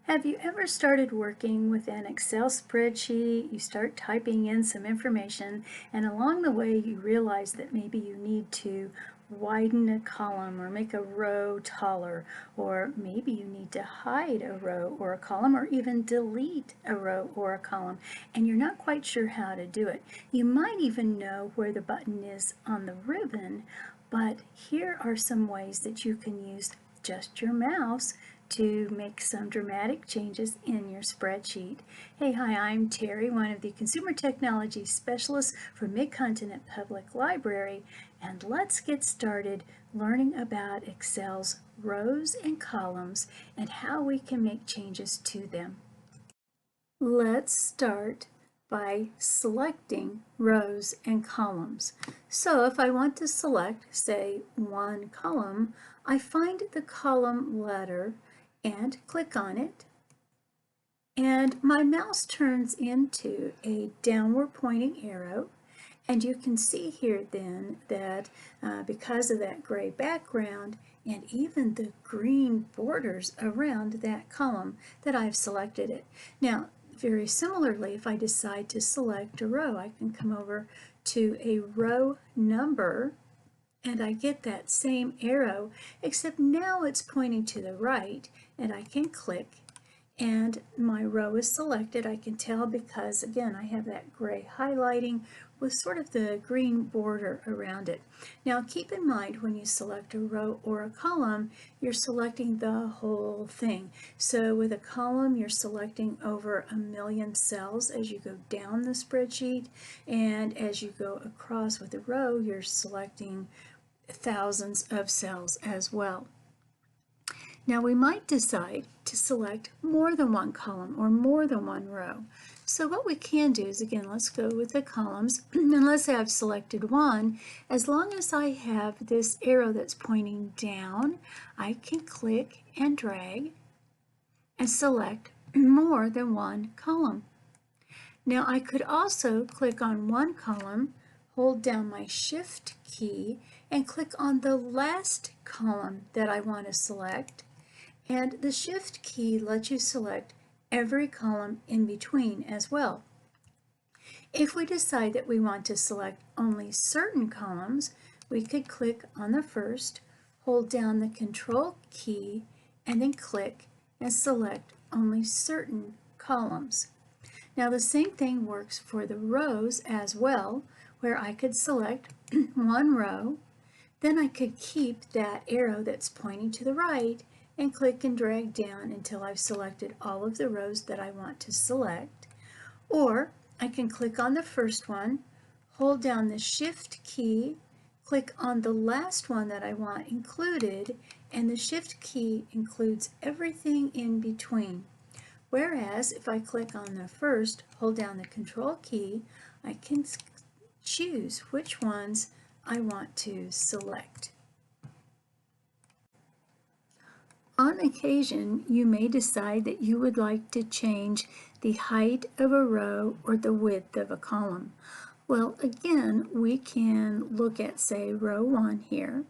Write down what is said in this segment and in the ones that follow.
Have you ever started working with an Excel spreadsheet? You start typing in some information, and along the way you realize that maybe you need to widen a column or make a row taller, or maybe you need to hide a row or a column, or even delete a row or a column, and you're not quite sure how to do it. You might even know where the button is on the ribbon, but here are some ways that you can use just your mouse to make some dramatic changes in your spreadsheet. Hey, hi, I'm Terry, one of the Consumer Technology Specialists for Mid-Continent Public Library, and let's get started learning about Excel's rows and columns and how we can make changes to them. Let's start by selecting rows and columns. So if I want to select, say, one column, I find the column letter and click on it, and my mouse turns into a downward pointing arrow, and you can see here then that because of that gray background and even the green borders around that column that I've selected it. Now very similarly, if I decide to select a row, I can come over to a row number and I get that same arrow, except now it's pointing to the right, and I can click and my row is selected. I can tell because again I have that gray highlighting with sort of the green border around it. Now keep in mind when you select a row or a column, you're selecting the whole thing. So with a column you're selecting over 1,000,000 cells as you go down the spreadsheet, and as you go across with a row you're selecting thousands of cells as well. Now we might decide to select more than one column or more than one row. So what we can do is, again, let's go with the columns, and let's say I've selected one. As long as I have this arrow that's pointing down, I can click and drag and select more than one column. Now I could also click on one column, hold down my Shift key, and click on the last column that I want to select. And the Shift key lets you select every column in between as well. If we decide that we want to select only certain columns, we could click on the first, hold down the Control key, and then click and select only certain columns. Now the same thing works for the rows as well, where I could select one row, then I could keep that arrow that's pointing to the right and click and drag down until I've selected all of the rows that I want to select. Or I can click on the first one, hold down the Shift key, click on the last one that I want included, and the Shift key includes everything in between. Whereas if I click on the first, hold down the Control key, I can choose which ones I want to select. On occasion, you may decide that you would like to change the height of a row or the width of a column. Well, again, we can look at, say, row 1 here,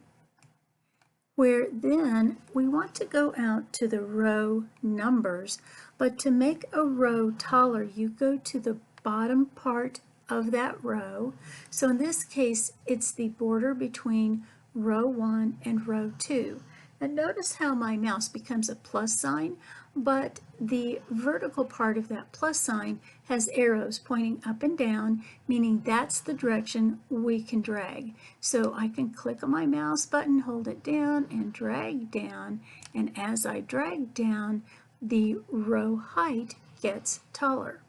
where then we want to go out to the row numbers, but to make a row taller, you go to the bottom part of that row. So in this case, it's the border between row 1 and row 2. And notice how my mouse becomes a plus sign, but the vertical part of that plus sign has arrows pointing up and down, meaning that's the direction we can drag. So I can click on my mouse button, hold it down, and drag down, and as I drag down, the row height gets taller.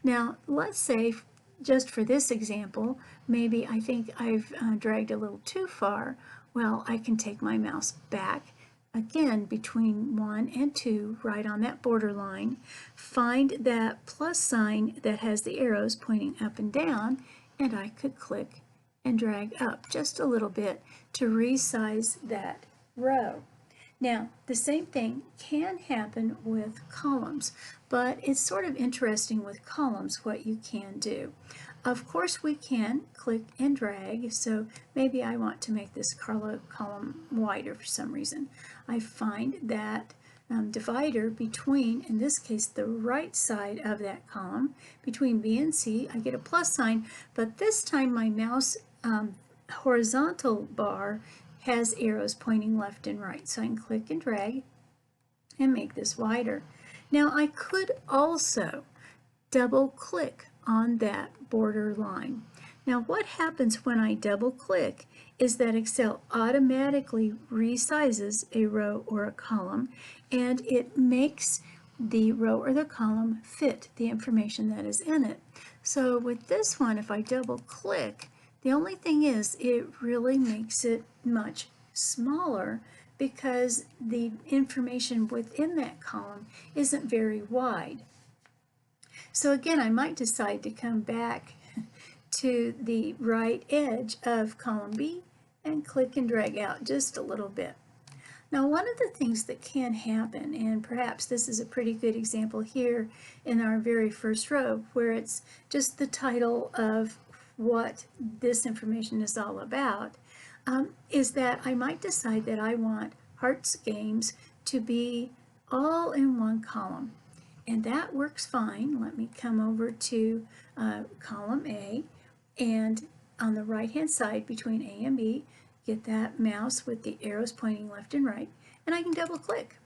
Now let's say, just for this example, maybe I think I've dragged a little too far. Well, I can take my mouse back again between 1 and 2, right on that border line, find that plus sign that has the arrows pointing up and down, and I could click and drag up just a little bit to resize that row. Now, the same thing can happen with columns, but it's sort of interesting with columns what you can do. Of course, we can click and drag, so maybe I want to make this column wider for some reason. I find that divider between, in this case, the right side of that column. Between B and C, I get a plus sign, but this time my mouse horizontal bar has arrows pointing left and right. So I can click and drag and make this wider. Now I could also double click on that border line. Now what happens when I double click is that Excel automatically resizes a row or a column, and it makes the row or the column fit the information that is in it. So with this one, if I double click, the only thing is it really makes it much smaller because the information within that column isn't very wide. So again, I might decide to come back to the right edge of column B and click and drag out just a little bit. Now, one of the things that can happen, and perhaps this is a pretty good example here in our very first row, where it's just the title of what this information is all about, is that I might decide that I want Hearts Games to be all in one column. And that works fine. Let me come over to column A, and on the right hand side between A and B, get that mouse with the arrows pointing left and right, and I can double click.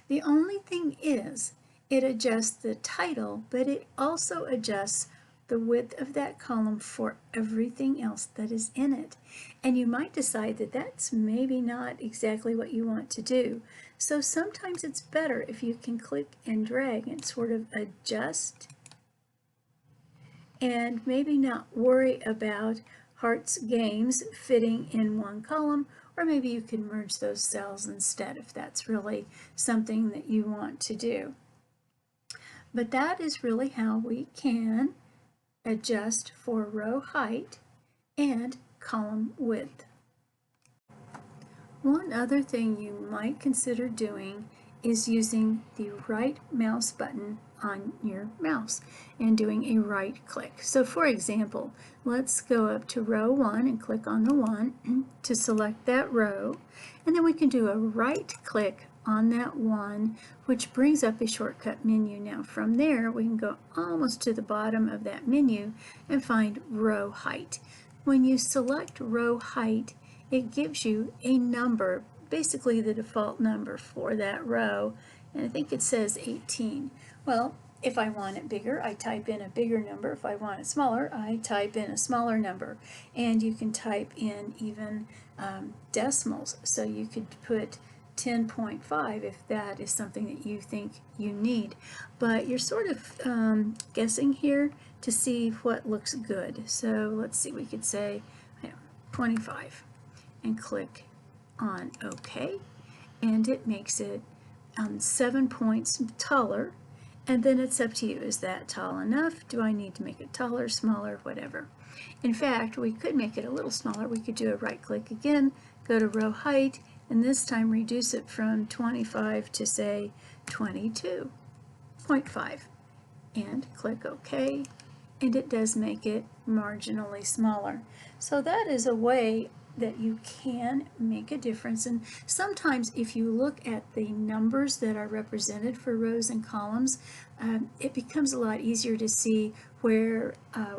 The only thing is it adjusts the title, but it also adjusts the width of that column for everything else that is in it. And you might decide that that's maybe not exactly what you want to do. So sometimes it's better if you can click and drag and sort of adjust and maybe not worry about Hearts Games fitting in one column, or maybe you can merge those cells instead if that's really something that you want to do. But that is really how we can adjust for row height and column width. One other thing you might consider doing is using the right mouse button on your mouse and doing a right click. So for example, let's go up to row 1 and click on the 1 to select that row, and then we can do a right click on that 1, which brings up a shortcut menu. Now from there we can go almost to the bottom of that menu and find row height. When you select row height, it gives you a number, basically the default number for that row, and I think it says 18. Well, if I want it bigger, I type in a bigger number. If I want it smaller, I type in a smaller number. And you can type in even decimals, so you could put 10.5 if that is something that you think you need. But you're sort of guessing here to see what looks good. So let's see, we could say 25 and click on OK, and it makes it 7 points taller. And then it's up to you. Is that tall enough? Do I need to make it taller, smaller, whatever? In fact, we could make it a little smaller. We could do a right click again, go to row height, and this time reduce it from 25 to say 22.5, and click OK, and it does make it marginally smaller. So that is a way that you can make a difference. And sometimes if you look at the numbers that are represented for rows and columns, it becomes a lot easier to see where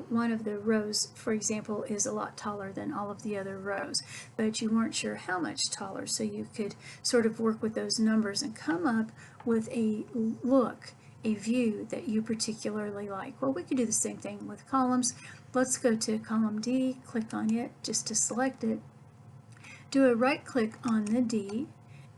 one of the rows, for example, is a lot taller than all of the other rows, but you weren't sure how much taller, so you could sort of work with those numbers and come up with a look, a view that you particularly like. Well, we could do the same thing with columns. Let's go to column D, click on it just to select it, do a right click on the D,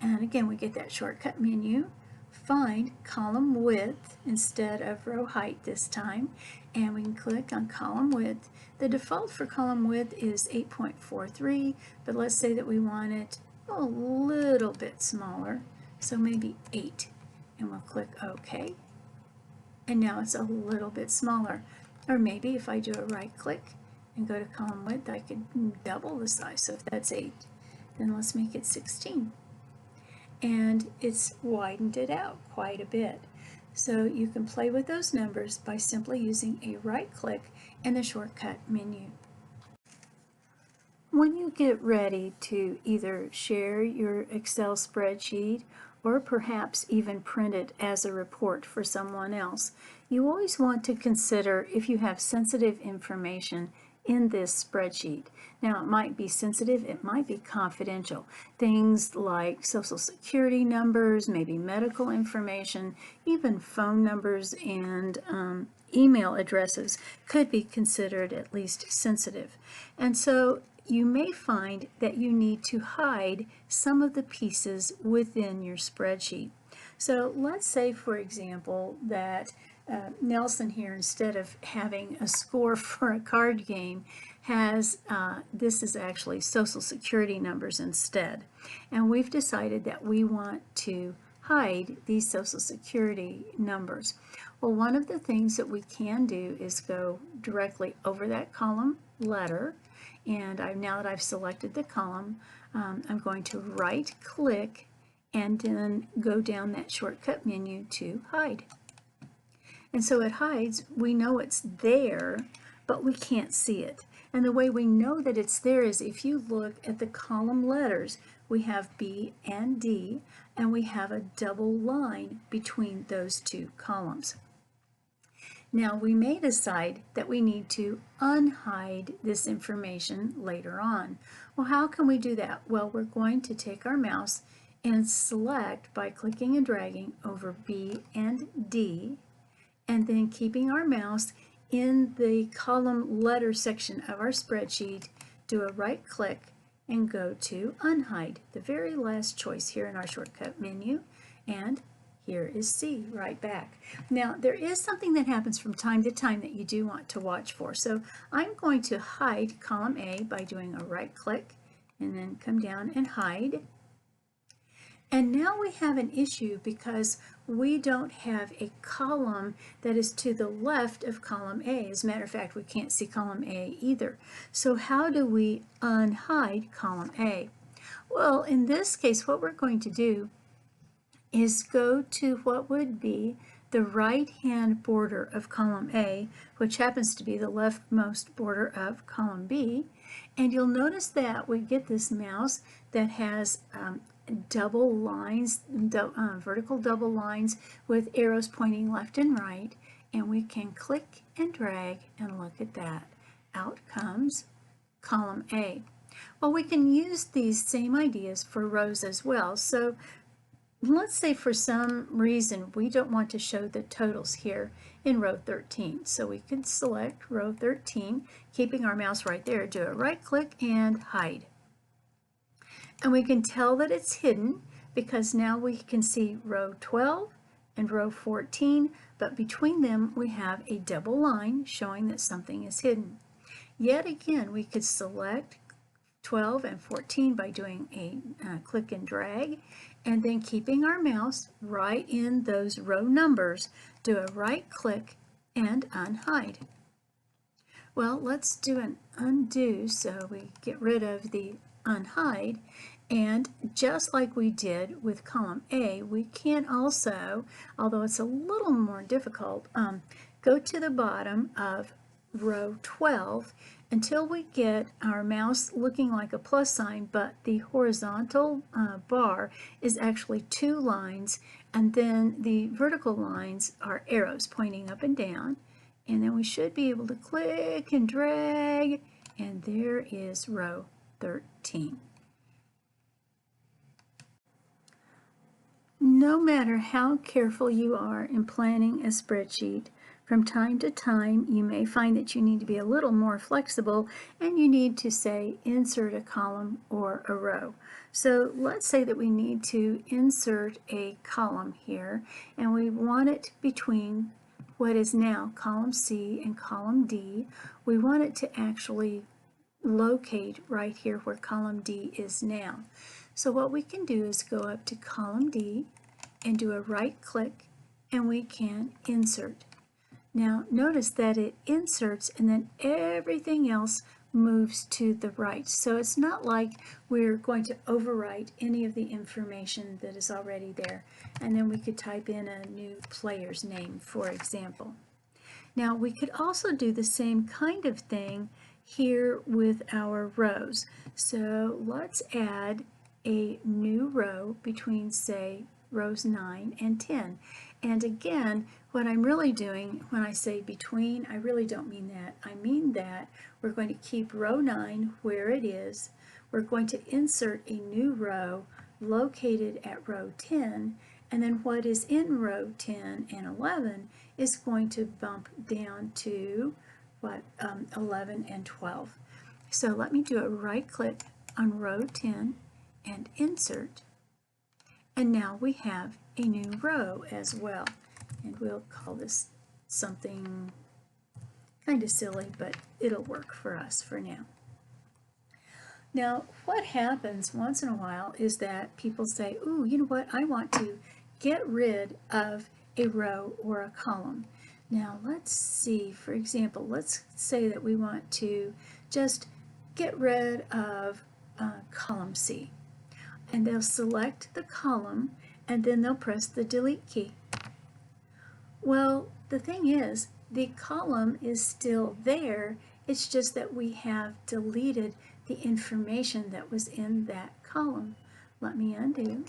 and again we get that shortcut menu, find column width instead of row height this time, and we can click on column width. The default for column width is 8.43, but let's say that we want it a little bit smaller, so maybe 8, and we'll click OK. And now it's a little bit smaller. Or maybe if I do a right click and go to column width, I could double the size. So if that's 8, then let's make it 16. And it's widened it out quite a bit. So you can play with those numbers by simply using a right click and the shortcut menu. When you get ready to either share your Excel spreadsheet or perhaps even print it as a report for someone else. You always want to consider if you have sensitive information in this spreadsheet. Now, it might be sensitive, it might be confidential. Things like social security numbers, maybe medical information, even phone numbers and email addresses could be considered at least sensitive. And so you may find that you need to hide some of the pieces within your spreadsheet. So let's say, for example, that Nelson here, instead of having a score for a card game, has, this is actually social security numbers instead. And we've decided that we want to hide these social security numbers. Well, one of the things that we can do is go directly over that column letter. And now that I've selected the column, I'm going to right click and then go down that shortcut menu to hide. And so it hides. We know it's there, but we can't see it. And the way we know that it's there is if you look at the column letters, we have B and D, and we have a double line between those two columns. Now, we may decide that we need to unhide this information later on. Well, how can we do that? Well, we're going to take our mouse and select by clicking and dragging over B and D, and then keeping our mouse in the column letter section of our spreadsheet, do a right click and go to unhide, the very last choice here in our shortcut menu, and here is C right back. Now, there is something that happens from time to time that you do want to watch for. So I'm going to hide column A by doing a right click and then come down and hide. And now we have an issue because we don't have a column that is to the left of column A. As a matter of fact, we can't see column A either. So how do we unhide column A? Well, in this case, what we're going to do is go to what would be the right-hand border of column A, which happens to be the leftmost border of column B, and you'll notice that we get this mouse that has double lines, vertical double lines with arrows pointing left and right, and we can click and drag and look at that. Out comes column A. Well, we can use these same ideas for rows as well. So let's say for some reason we don't want to show the totals here in row 13. So we can select row 13, keeping our mouse right there, do a right click and hide. And we can tell that it's hidden because now we can see row 12 and row 14, but between them we have a double line showing that something is hidden. Yet again, we could select 12 and 14 by doing a click and drag, and then keeping our mouse right in those row numbers, do a right click and unhide. Well, let's do an undo so we get rid of the unhide, and just like we did with column A, we can also, although it's a little more difficult, go to the bottom of row 12 until we get our mouse looking like a plus sign, but the horizontal bar is actually two lines, and then the vertical lines are arrows pointing up and down. And then we should be able to click and drag, and there is row 13. No matter how careful you are in planning a spreadsheet, from time to time you may find that you need to be a little more flexible and you need to, say, insert a column or a row. So let's say that we need to insert a column here, and we want it between what is now column C and column D. We want it to actually locate right here where column D is now. So what we can do is go up to column D and do a right click, and we can insert. Now notice that it inserts and then everything else moves to the right. So it's not like we're going to overwrite any of the information that is already there. And then we could type in a new player's name, for example. Now we could also do the same kind of thing here with our rows. So let's add a new row between, say, rows 9 and 10. And again, what I'm really doing when I say between, I really don't mean that. I mean that we're going to keep row 9 where it is. We're going to insert a new row located at row 10, and then what is in row 10 and 11 is going to bump down to 11 and 12. So let me do a right click on row 10 and insert, and now we have a new row as well, and we'll call this something kind of silly, but it'll work for us for now. Now, what happens once in a while is that people say, ooh, you know what, I want to get rid of a row or a column. Now, let's see, for example, let's say that we want to just get rid of column C. And they'll select the column, and then they'll press the delete key. Well, the thing is, the column is still there, it's just that we have deleted the information that was in that column. Let me undo.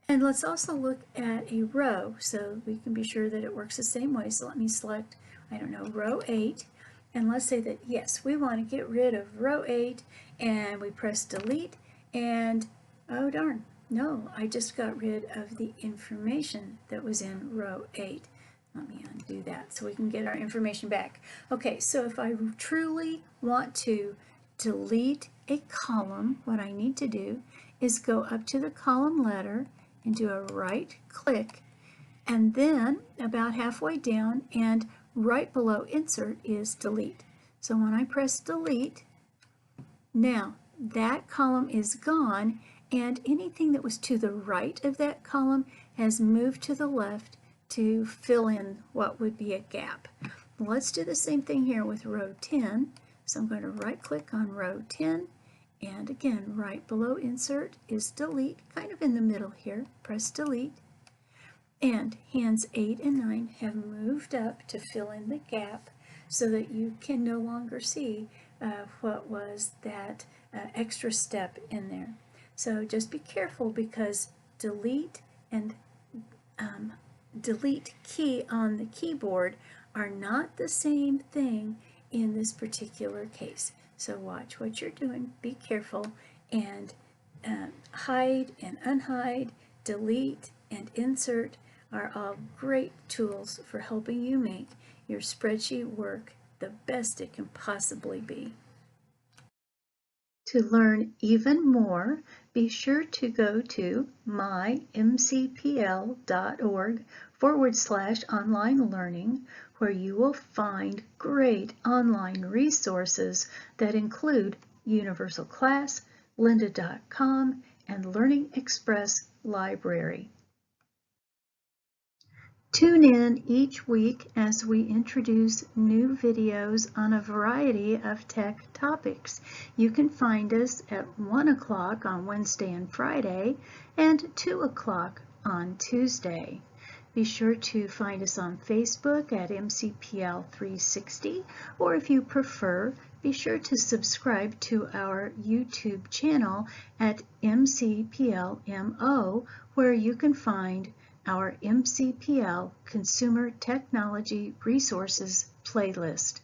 And let's also look at a row so we can be sure that it works the same way. So let me select, I don't know, row 8. And let's say that, yes, we want to get rid of row 8, and we press delete, and oh darn, no, I just got rid of the information that was in row 8. Let me undo that so we can get our information back. Okay, so if I truly want to delete a column, what I need to do is go up to the column letter and do a right click, and then about halfway down and right below insert is delete. So when I press delete, now that column is gone, and anything that was to the right of that column has moved to the left to fill in what would be a gap. Let's do the same thing here with row 10. So I'm going to right click on row 10, and again right below insert is delete, kind of in the middle here. Press delete, and hands 8 and 9 have moved up to fill in the gap so that you can no longer see what was that extra step in there. So just be careful, because delete and delete key on the keyboard are not the same thing in this particular case. So watch what you're doing, be careful, and hide and unhide, delete and insert are all great tools for helping you make your spreadsheet work the best it can possibly be. To learn even more, be sure to go to mymcpl.org/online learning, where you will find great online resources that include Universal Class, lynda.com, and Learning Express Library. Tune in each week as we introduce new videos on a variety of tech topics. You can find us at 1 o'clock on Wednesday and Friday, and 2 o'clock on Tuesday. Be sure to find us on Facebook at MCPL 360, or if you prefer, be sure to subscribe to our YouTube channel at MCPLMO, where you can find our MCPL Consumer Technology Resources playlist.